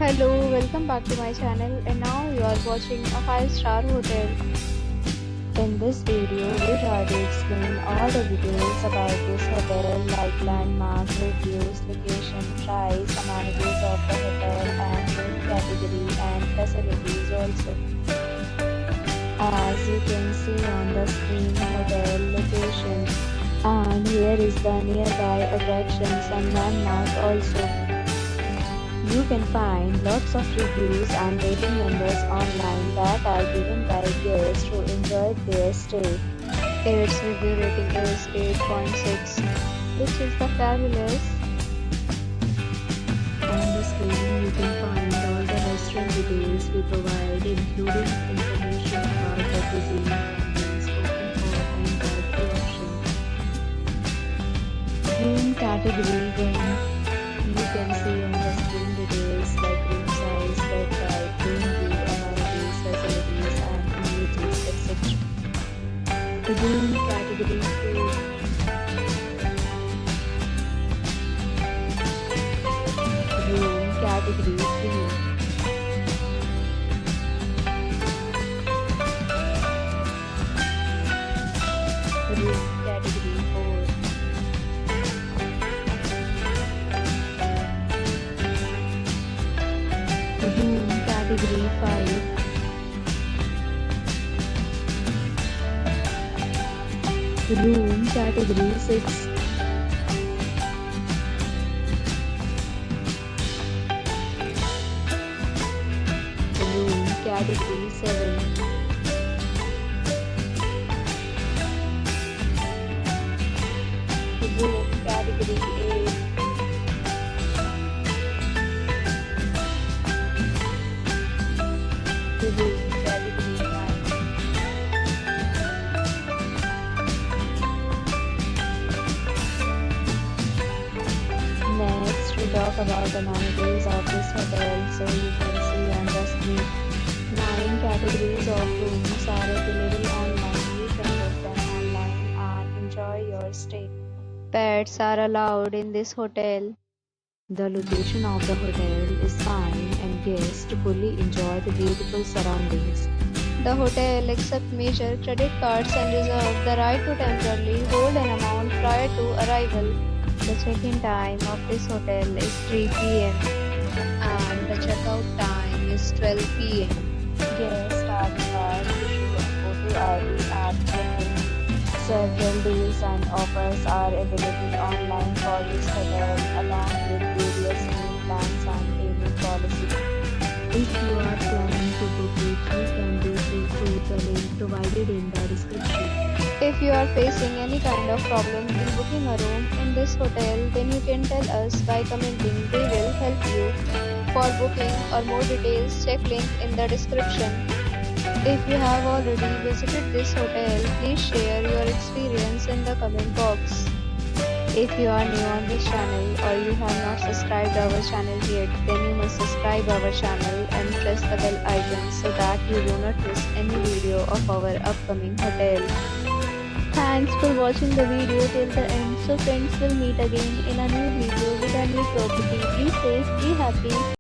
Hello, welcome back to my channel, and now you are watching a 5-star hotel. In this video, we try to explain all the details about this hotel like landmarks, reviews, location, price, amenities of the hotel and room category and facilities also. As you can see on the screen, hotel location, and here is the nearby attractions and landmark also. You can find lots of reviews and rating numbers online that are given by guests who enjoyed their stay. Its review rating is 8.6, which is the fabulous. On the screen, you can find all the restaurant details we provide, including information about the cuisine, ambience, open for and drive-thru option. Room category 1. You can see on the screen details like room size, bed type, room view, amenities, facilities and amenities, etc. Room category 2. Room category 3. Room category 4. Room category 5. Room category 6. Room category 7. Room category 8. Room category 9. Next, we talk about the amenities of this hotel. So you can see on the screen, 9 categories of rooms are available online. You can book them online and enjoy your stay. Pets are allowed in this hotel. The location of the hotel is fine and guests fully enjoy the beautiful surroundings. The hotel accepts major credit cards and reserves the right to temporarily hold an amount prior to arrival. The check-in time of this hotel is 3 p.m. and the check-out time is 12 p.m. Guests are required to show a photo ID at check-in. Several deals and offers are available online for this hotel along with various meal plans and payment policies. If you are planning to book it, you can do so through the link provided in the description. If you are facing any kind of problem in booking a room in this hotel, then you can tell us by commenting. We will help you. For booking or more details, check link in the description. If you have already visited this hotel, please share your experience in the comment box. If you are new on this channel or you have not subscribed our channel yet, then you must subscribe our channel and press the bell icon so that you do not miss any video of our upcoming hotel. Thanks for watching the video till the end. So friends, will meet again in a new video with a new property. Be safe, be happy.